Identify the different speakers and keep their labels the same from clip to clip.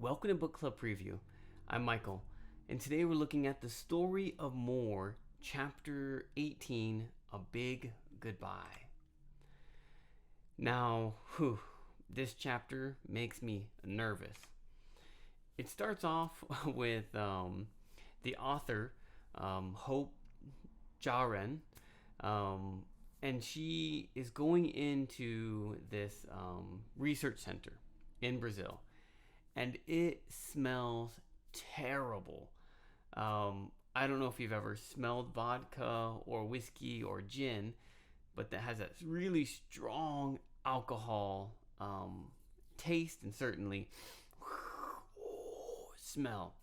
Speaker 1: Welcome to Book Club Preview. I'm Michael, and today we're looking at The Story of More, Chapter 18, A Big Goodbye. Now, this chapter makes me nervous. It starts off with the author, Hope Jaren, and she is going into this research center in Brazil, and it smells terrible. I don't know if you've ever smelled vodka or whiskey or gin, but that has that really strong alcohol taste and certainly smell.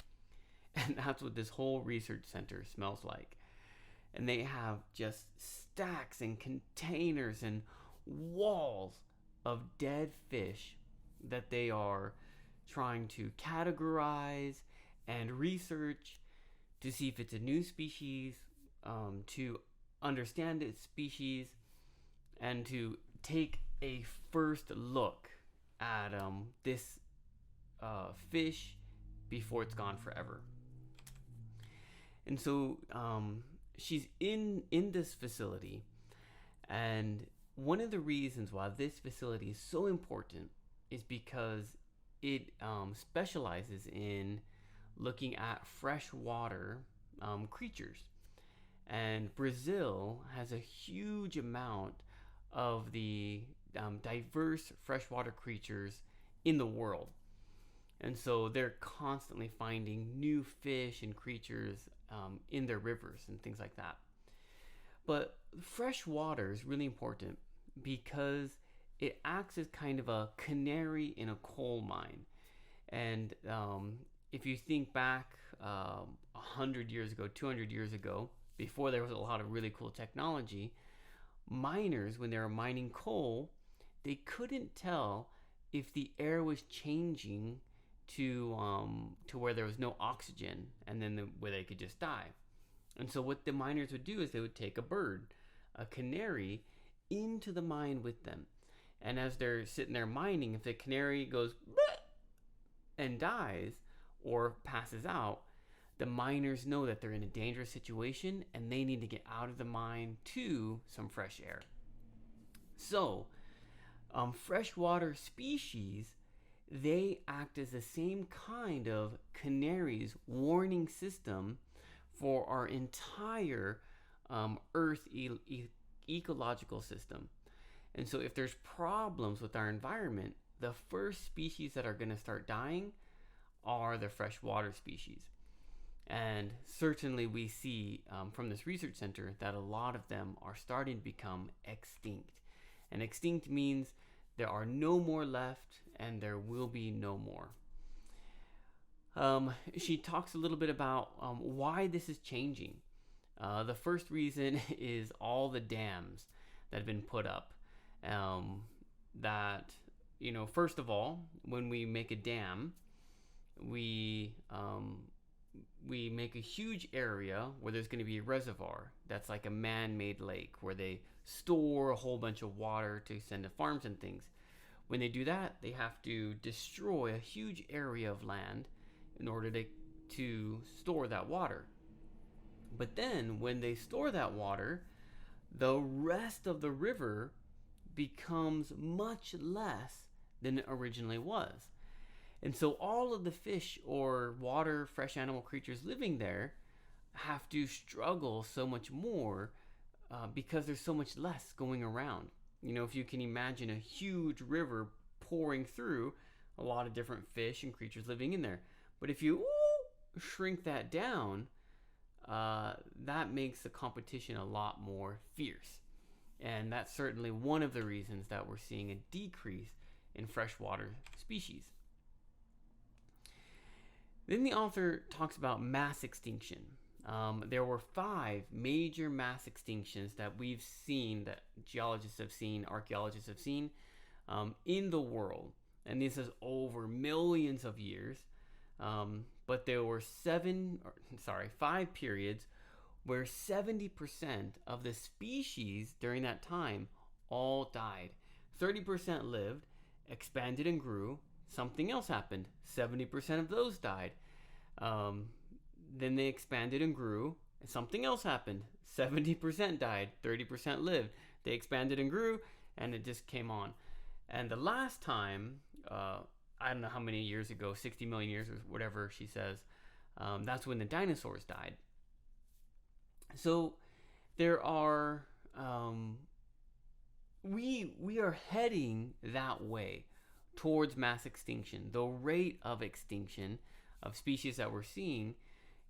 Speaker 1: And that's what this whole research center smells like. And they have just stacks and containers and walls of dead fish that they are trying to categorize and research to see if it's a new species, to understand its species, and to take a first look at this fish before it's gone forever. And so she's in this facility, and one of the reasons why this facility is so important is because it specializes in looking at freshwater creatures. And Brazil has a huge amount of the diverse freshwater creatures in the world. And so they're constantly finding new fish and creatures in their rivers and things like that. But fresh water is really important because it acts as kind of a canary in a coal mine. And if you think back 100 years ago, 200 years ago, before there was a lot of really cool technology, miners, when they were mining coal, they couldn't tell if the air was changing to where there was no oxygen, and then where they could just die. And so what the miners would do is they would take a bird, a canary, into the mine with them. And as they're sitting there mining, if the canary goes and dies or passes out, the miners know that they're in a dangerous situation and they need to get out of the mine to some fresh air. So, freshwater species, they act as the same kind of canary's warning system for our entire Earth ecological system. And so if there's problems with our environment, the first species that are going to start dying are the freshwater species. And certainly we see from this research center that a lot of them are starting to become extinct. And extinct means there are no more left and there will be no more. She talks a little bit about why this is changing. The first reason is all the dams that have been put up. That, first of all, when we make a dam, we make a huge area where there's going to be a reservoir that's like a man-made lake where they store a whole bunch of water to send to farms and things. When they do that, they have to destroy a huge area of land in order to store that water. But then when they store that water, the rest of the river becomes much less than it originally was. And so all of the fish or water, fresh animal creatures living there have to struggle so much more because there's so much less going around. If you can imagine a huge river pouring through, a lot of different fish and creatures living in there. But if you shrink that down, that makes the competition a lot more fierce. And that's certainly one of the reasons that we're seeing a decrease in freshwater species. Then the author talks about mass extinction. There were 5 major mass extinctions that we've seen, that geologists have seen, archaeologists have seen in the world. And this is over millions of years. But there were 5 periods where 70% of the species during that time all died. 30% lived, expanded and grew. Something else happened. 70% of those died. Um, then they expanded and grew. Something else happened. 70% died. 30% lived. They expanded and grew, and it just came on. And the last time, I don't know how many years ago, 60 million years or whatever she says, that's when the dinosaurs died. So there are, we are heading that way towards mass extinction. The rate of extinction of species that we're seeing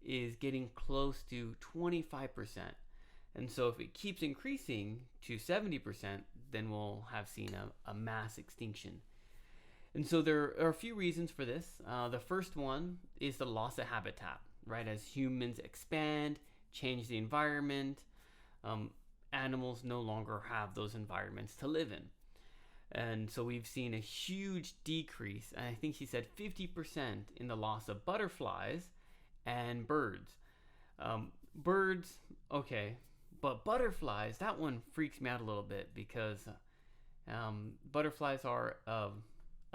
Speaker 1: is getting close to 25%. And so if it keeps increasing to 70%, then we'll have seen a mass extinction. And so there are a few reasons for this. The first one is the loss of habitat, right? As humans expand, change the environment, animals no longer have those environments to live in. And so we've seen a huge decrease, and I think she said 50% in the loss of butterflies and birds. Birds, okay, but butterflies, that one freaks me out a little bit because butterflies are a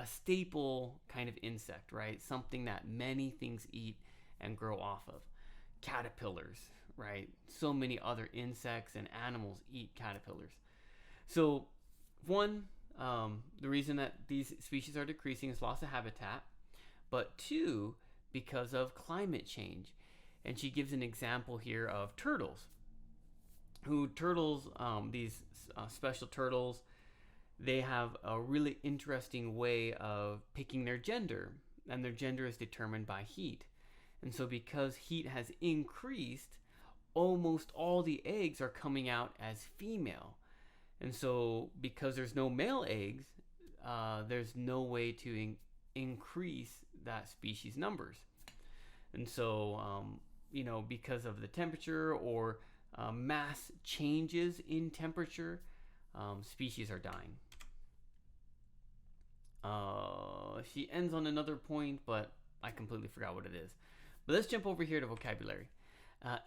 Speaker 1: staple kind of insect, right? Something that many things eat and grow off of. Caterpillars, right? So many other insects and animals eat caterpillars. So, one, the reason that these species are decreasing is loss of habitat, but two, because of climate change. And she gives an example here of turtles. These special turtles, they have a really interesting way of picking their gender, and their gender is determined by heat. And so because heat has increased, almost all the eggs are coming out as female. And so because there's no male eggs, there's no way to increase that species numbers. And so, because of the temperature or mass changes in temperature, species are dying. She ends on another point, but I completely forgot what it is. But let's jump over here to vocabulary.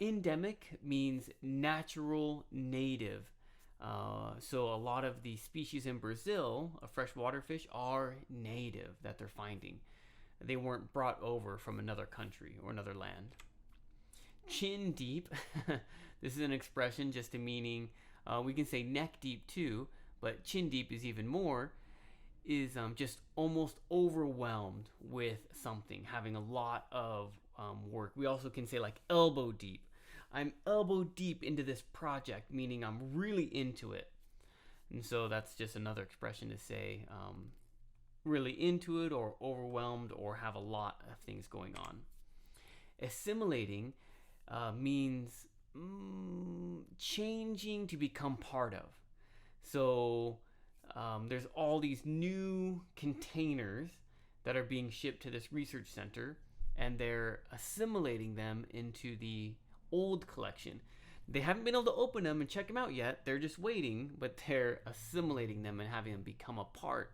Speaker 1: Endemic means natural, native. So a lot of the species in Brazil of freshwater fish are native that they're finding. They weren't brought over from another country or another land. Chin deep. This is an expression just a meaning. We can say neck deep too, but chin deep is even more. Is just almost overwhelmed with something, having a lot of work. We also can say like elbow deep. I'm elbow deep into this project, meaning I'm really into it. And so that's just another expression to say really into it or overwhelmed or have a lot of things going on. Assimilating means changing to become part of. So there's all these new containers that are being shipped to this research center, and they're assimilating them into the old collection. They haven't been able to open them and check them out yet. They're just waiting, but they're assimilating them and having them become a part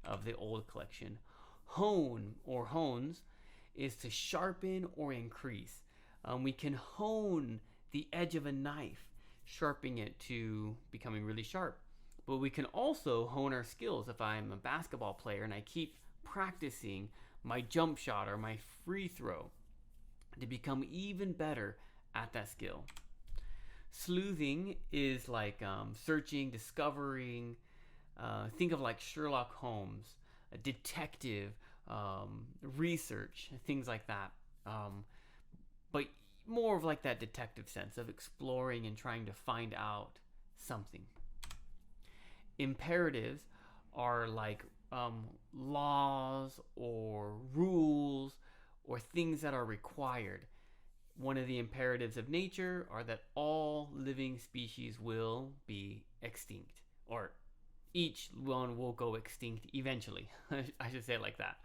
Speaker 1: of the old collection. Hone or hones is to sharpen or increase. We can hone the edge of a knife, sharpening it to becoming really sharp. But we can also hone our skills. If I'm a basketball player and I keep practicing my jump shot or my free throw to become even better at that skill. Sleuthing is like searching, discovering. Think of like Sherlock Holmes, a detective, research, things like that. But more of like that detective sense of exploring and trying to find out something. Imperatives are like laws or rules or things that are required. One of the imperatives of nature are that all living species will be extinct, or each one will go extinct eventually. I should say it like that.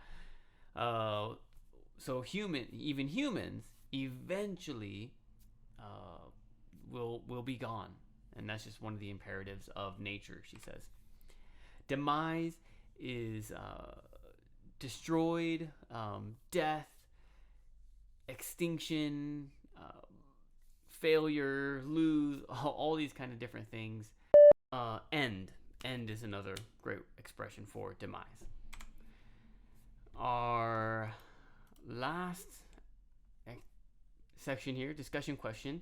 Speaker 1: So even humans eventually will be gone. And that's just one of the imperatives of nature, she says. Demise is destroyed, death, extinction, failure, lose, all these kind of different things. End is another great expression for demise. our last section here, discussion question.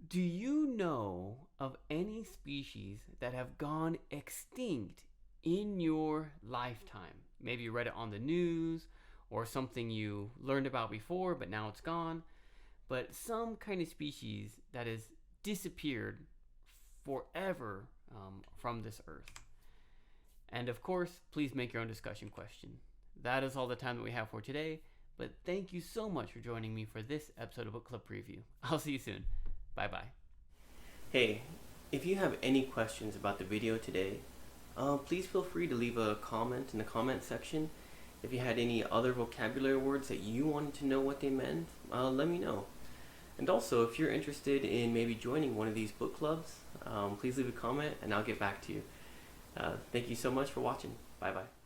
Speaker 1: Do you know of any species that have gone extinct in your lifetime? Maybe you read it on the news or something you learned about before, but now it's gone. But some kind of species that has disappeared forever from this earth. And of course, please make your own discussion question. That is all the time that we have for today. But thank you so much for joining me for this episode of Book Club Preview. I'll see you soon. Bye bye. Hey, if you have any questions about the video today, please feel free to leave a comment in the comment section. If you had any other vocabulary words that you wanted to know what they meant, let me know. And also, if you're interested in maybe joining one of these book clubs, please leave a comment and I'll get back to you. Thank you so much for watching. Bye bye.